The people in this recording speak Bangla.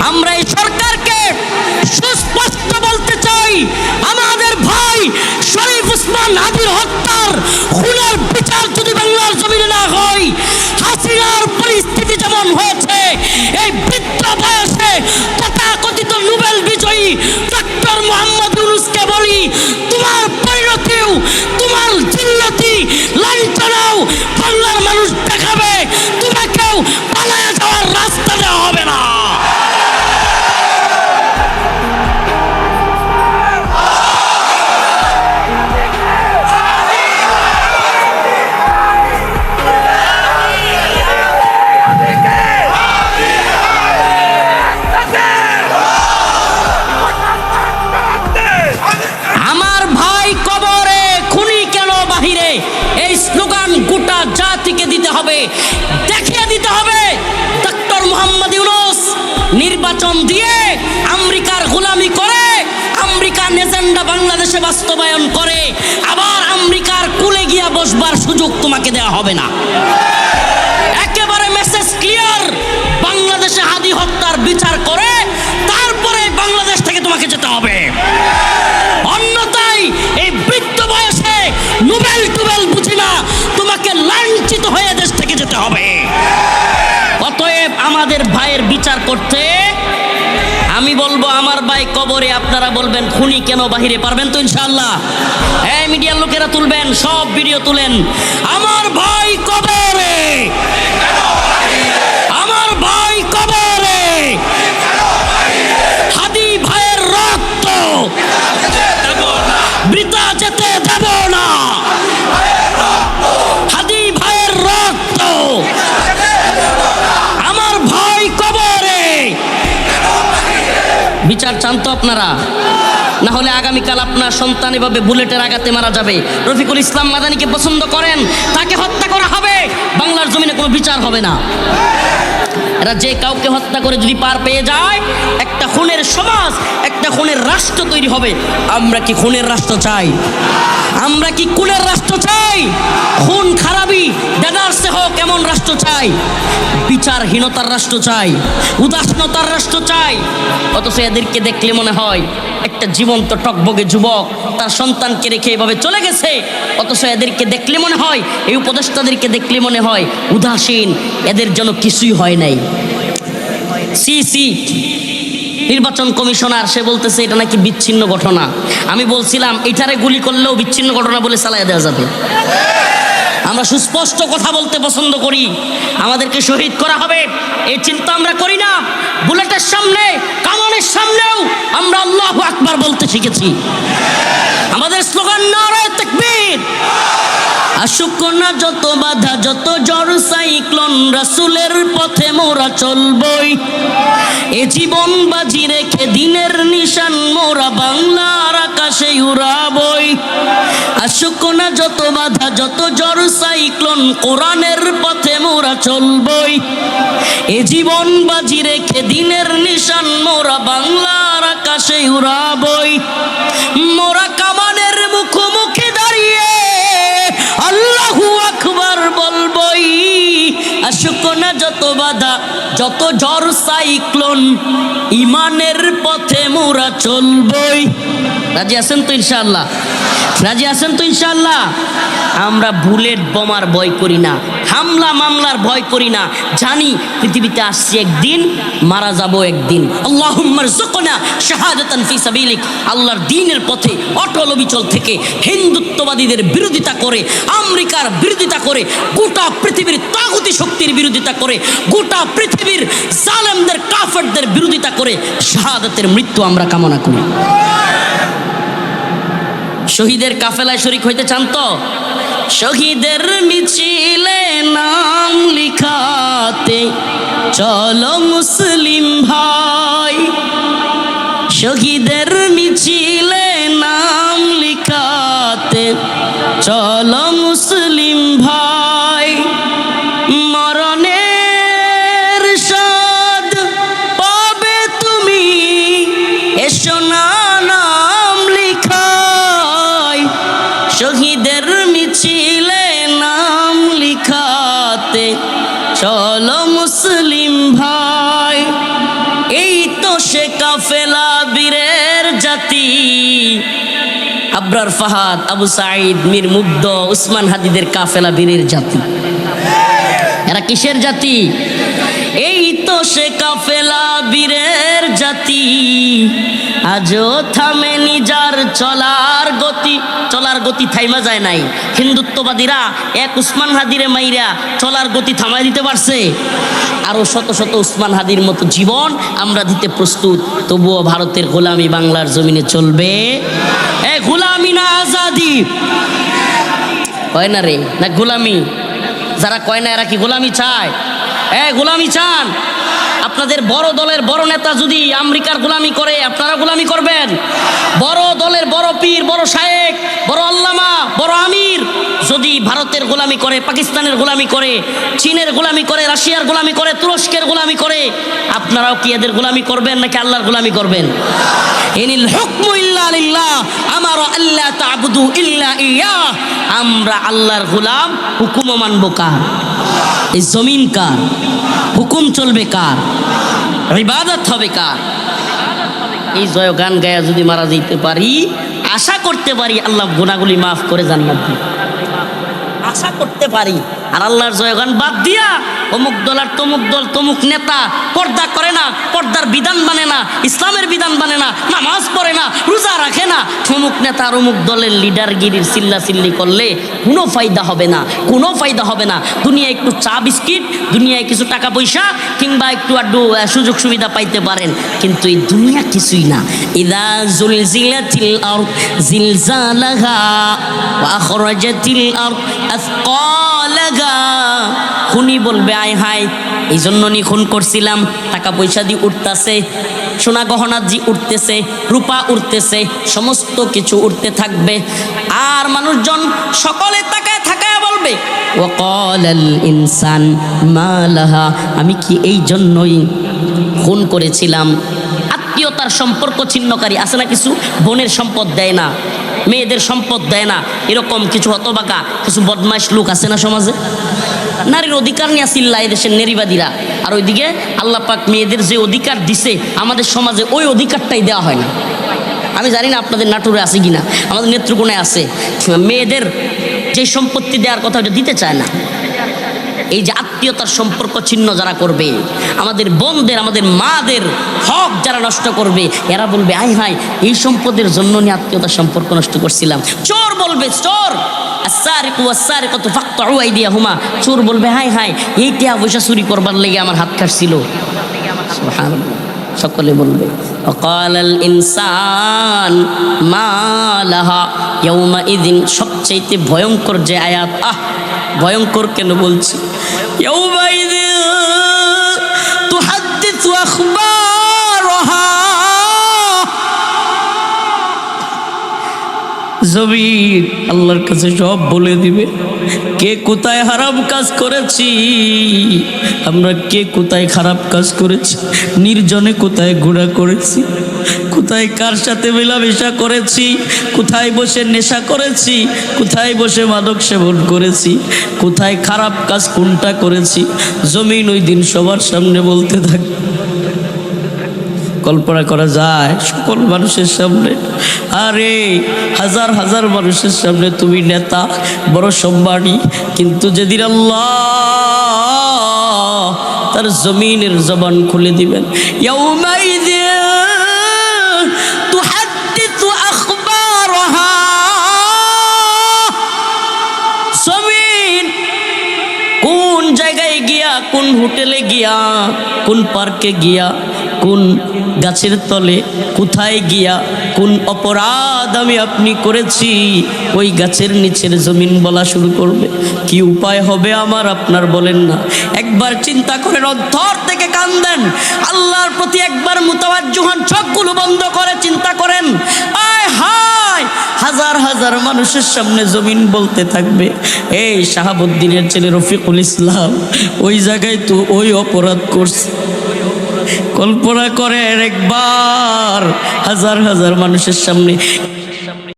আমরা এই সরকারকে সুস্পষ্ট বলতে চাই, আমাদের ভাই শরীফ ওসমান হাদির হত্যার খুনের বিচার যদি বাংলার জমিনে না হয়, হাসিনার পরিস্থিতি যেমন হয়েছে, এই বৃদ্ধ বয়সে তথাকথিত নোবেল বিজয়ী ডক্টর মোহাম্মদ ইউনূসকে বলি, তোমার পরিণতিও, তোমার জিল্লতি লাঞ্ছনাও বাংলার মানুষ দেখাবে, তোমাকেও পালায়ে যাওয়ার রাস্তা দেওয়া হবে না। আমার ভাই কবরে, খুনি কেন বাহিরে, এই স্লোগান গোটা জাতিকে দিতে হবে, দেখিয়ে দিতে হবে ডক্টর মোহাম্মদ ইউনূস নির্বাচন দিয়ে আমেরিকার গোলামি করে, আমেরিকার এজেন্ডা বাংলাদেশে বাস্তবায়ন করে, আবার আমেরিকার কুলে গিয়া বসবার সুযোগ তোমাকে দেওয়া হবে না। একেবারে মেসেজ ক্লিয়ার, বাংলাদেশে হাদি হত্যার বিচার করে তারপরে বাংলাদেশ থেকে তোমাকে যেতে হবে, অন্যথায় এই বৃদ্ধ বয়সে নোবেল টুবেল বুঝি না, তোমাকে লাঞ্ছিত হয়ে দেশ থেকে যেতে হবে। অতএব আমাদের ভাইয়ের বিচার করতে আমি বলবো, আমার ভাই কবরে, আপনারা বলবেন খুনি কেন বাহিরে, পারবেন তো ইনশাআল্লাহ? এই মিডিয়ার লোকেরা তুলবেন, সব ভিডিও তুলেন, আমার ভাই কবরে, আমার ভাই কবরে, হাদি ভাইয়ের রক্ত বৃথা যেতে দেব না, হাদি ভাইয়ের রক্ত, আমার ভাই কবরে। বিচার চান তো আপনারা? না হলে আগামীকাল আপনার সন্তান এভাবে বুলেটের আঘাতে মারা যাবে। রফিকুল ইসলাম মাদানীকে পছন্দ করেন, তাকে হত্যা করা হবে, বাংলার জমিনে কোনো বিচার হবে না। এরা যে কাউকে হত্যা করে যদি পার পেয়ে যায়, একটা খুনের সমাজ, একটা খুনের রাষ্ট্র তৈরি হবে। আমরা কি খুনের রাষ্ট্র চাই? আমরা কি খুনের রাষ্ট্র চাই? খুন খারাপি দেদারসে হোক এমন রাষ্ট্র চাই? বিচারহীনতার রাষ্ট্র চাই? উদাসীনতার রাষ্ট্র চাই? অথচ এদেরকে দেখলে মনে হয় একটা জীবন্ত টকবগে যুবক তার সন্তানকে রেখে এভাবে চলে গেছে, অথচ এদেরকে দেখলে মনে হয়, এই উপদেষ্টাদেরকে দেখলে মনে হয় উদাসীন, এদের যেন কিছুই হয় নাই। সিসি নির্বাচন কমিশনার, সে বলতেছে এটা নাকি বিচ্ছিন্ন ঘটনা। আমি বলছিলাম এটারে গুলি করলেও বিচ্ছিন্ন ঘটনা বলে চালাইয়া দেওয়া যাবে। আমরা সুস্পষ্ট কথা বলতে পছন্দ করি, আমাদেরকে শহীদ করা হবে এই চিন্তা আমরা করি না। বুলেটের সামনে, কামানের সামনেও আমরা আল্লাহু আকবার বলতে শিখেছি। আমাদের স্লোগান নারায়ে তাকবীর। আসুক না যত বাধা, যত ঝড় সাইক্লোন, রাসূলের পথে মোরা চলবই, এ জীবন বাজি রেখে দিনের নিশান মোরা বাংলার আকাশে উড়াবই। আসুক না যত বাধা, যত ঝড় সাইক্লোন, কোরআনের পথে মোরা চলবই, এ জীবন বাজি রেখে দিনের নিশান মোরা বাংলার আকাশে উড়াবই। মোরা কামানের মুখোমুখি দাঁড়িয়ে আল্লাহু আকবার বলবই। আসুক না যত বাধা, যত ঝড় সাইক্লোন, ইমানের পথে মোরা চলবই। রাজি আছেন তো ইনশাআল্লাহ? রাজি আছেন তো ইনশাআল্লাহ? আমরা বুলেট বোমার ভয় করি না, হামলা মামলার ভয় করি না, জানি পৃথিবীতে আসছি একদিন, মারা যাব একদিন। আল্লাহুম্মা রযুকনা শাহাদাতান ফি সাবিলিক। আল্লাহর দ্বীনের পথে অটল অবিচল থেকে হিন্দুত্ববাদীদের বিরোধিতা করে, আমেরিকার বিরোধিতা করে, গোটা পৃথিবীর তাগুতি শক্তির বিরোধিতা করে, গোটা পৃথিবীর জালেমদের কাফেরদের বিরোধিতা করে শাহাদাতের মৃত্যু আমরা কামনা করি। শহীদের কাফেলায় শরীক হইতে চান তো? শহীদের মিছিলে নাম লিখাতে চলো মুসলিম ভাই, শহীদের মিছিলে নাম লিখাতে চলো মুসলিম ভাই। মরণের স্বাদ পাবে তুমি, এসো না নাম লিখাই, শহীদের মিছিলে নাম লিখাতে চলো মুসলিম ভাই। এই তো সে কাফেলা বীরের জাতি, আবরার ফাহাদ, আবু সাঈদ, মীর মুগ্ধ, উসমান হাদিদের কাফেলা বীরের জাতি। এরা কিসের জাতি? এই তো সে কাফেলা বীরের জাতি, আজও থামেনি যার চলার গতি। চলার গতি থাইমা যায় নাই। হিন্দুত্ববাদীরা এক উসমান হাদিরে মাইরা চলার গতি থামাই দিতে পারছে? আরো শত শত উসমান হাদির মতো জীবন আমরা দিতে প্রস্তুত। তবুও ভারতের গোলামি বাংলার জমিনে চলবে। এ গোলামি না আজাদি? কয় না রে, না গোলামি? যারা কয় না এরা কি গোলামি চায়? গোলামি চান? আপনাদের বড় দলের বড় নেতা যদি আমেরিকার গোলামি করে, আপনারা গোলামি করবেন? বড় দলের বড় পীর, বড় শায়েখ, বড় আল্লামা, বড় আমির যদি ভারতের গোলামি করে, পাকিস্তানের গোলামি করে, চীনের গোলামি করে, রাশিয়ার গোলামি করে, তুরস্কের গোলামি করে, আপনারাও কি এদের গোলামি করবেন নাকি আল্লাহর গোলামি করবেন? ইনিল হুকমু ইল্লা লিল্লাহ, আমারা আল্লা তা'বুদু ইল্লা ইয়া। আমরা আল্লাহর গোলাম, হুকুমও মানব কার? এই জমিন কার? হুকুম চলবে কার? ইবাদত হবে কার? এই জয় গান গায়া যদি মারা যেতে পারি, আশা করতে পারি আল্লাহ গুনাহগুলি মাফ করে জান্নাত দিবে, আশা করতে পারি। আর আল্লাহর জয়গান বাদ দিয়া অমুক দল আর তমুক দল, তমুক নেতা পর্দা করে না, পর্দার বিধান মানে না, ইসলামের বিধান মানে না, নামাজ পড়ে না, রোজা রাখে না, তমুক নেতা আর অমুক দলের লিডারগিরির চিল্লাচিল্লি করলে কোনো ফায়দা হবে না, কোনো ফায়দা হবে না। দুনিয়ায় একটু চা বিস্কিট, দুনিয়ায় কিছু টাকা পয়সা কিংবা একটু আড্ডু সুযোগ সুবিধা পাইতে পারেন, কিন্তু এই দুনিয়া কিছুই না। ইযা জুলজিলাতিল আরদ জিলজালাহা ওয়া আখরাজাতিল আরদ আসকালাহা। খুনি বলবে আয় হায়, এই জন্য নি খুন করছিলাম, টাকা পয়সা দিয়ে উঠতেছে, সোনা গহনা জি উঠতেছে, রূপা উঠতেছে, সমস্ত কিছু উঠতে থাকবে। আর মানুষজন সকলে তাকায় থাকায় বলবে ওয়াকালাল ইনসান মা লাহা, আমি কি এই জন্যই খুন করেছিলাম? আত্মীয়তার সম্পর্ক ছিন্নকারী আছে না কিছু, বোনের সম্পদ দেয় না, মেয়েদের সম্পদ দেয় না, এরকম কিছু হতবাকা, কিছু বদমাইশ লোক আছে না সমাজে? নারীর অধিকার নিয়ে চিল্লায় এদেশের নারীবাদীরা, আর ওইদিকে আল্লাহ পাক মেয়েদের যে অধিকার দিছে আমাদের সমাজে ওই অধিকারটাই দেওয়া হয় না। আমি জানি না আপনাদের নাটোরে আছে কিনা, আমাদের নেত্রকোণে আছে, মেয়েদের যে সম্পত্তি দেওয়ার কথা ওটা দিতে চায় না। এই যে আত্মীয়তার সম্পর্ক ছিন্ন যারা করবে, আমাদের বোনদের, আমাদের মাদের হক যারা নষ্ট করবে, এরা বলবে আয় হায়, এই সম্পদের জন্য নিয়ে আত্মীয়তার সম্পর্ক নষ্ট করছিলাম। চোর বলবে, চোর আস-সারিকু ওয়াস-সারিকাতু ফাকতাউ আইদিয়াহুমা, চোর বলবে হায় হায়, এই টাকা পয়সা চুরি করবার লেগে আমার হাত কাটছিল। সুবহানাল্লাহ, সকলে বলবে ওয়াকালাল ইনসান মা লাহা ইয়াউমা ইযিন। সবচাইতে ভয়ঙ্কর যে আয়াত, ভয়ঙ্কর কেন বলছি, ইয়াউমা ইযিন তুহাদ্দিসু আখবারাহা, জমিন আল্লাহর কাছে সব বলে দিবে, কে কোথায় হারাম কাজ করেছি আমরা, কে কোথায় খারাপ কাজ করেছি, নির্জনে কোথায় গুনাহ করেছি, কোথায় কার সাথে মেলামেশা করেছি, কোথায় বসে নেশা করেছি, কোথায় বসে মাদক সেবন করেছি, কোথায় খারাপ কাজ কোনটা করেছি, জমিন ওই দিন সবার সামনে বলতে থাকবে। কল্পনা করা যায় সকল মানুষের সামনে, আরে হাজার হাজার মানুষের সামনে তুমি নেতা, বড় সম্মানী, কিন্তু যেদিন আল্লাহ তার জমিনের জবান খুলে দিবেন, ইয়াউমাইযিন তুহাদ্দিসু আখবারাহা, জমিন কোন জায়গায় গিয়া, কোন হোটেলে গিয়া, কোন পার্কে গিয়া, কোন গাছের তলে, কোথায় গিয়া কোন অপরাধ আমি আপনি করেছি, ওই গাছের নিচের জমিন বলা শুরু করবে। কি উপায় হবে আমার আপনার বলেন না? একবার চিন্তা করেন, অন্তর থেকে কান্দেন, আল্লাহর প্রতি একবার মুতাওয়াজ্জিহ হন, চোখগুলো বন্ধ করে চিন্তা করেন, আয় হায়, হাজার হাজার মানুষের সামনে জমিন বলতে থাকবে, এই শাহাবুদ্দিনের ছেলে রফিকুল ইসলাম ওই জায়গায় তো ওই অপরাধ করছে। কল্পনা করেন একবার হাজার হাজার মানুষের সামনে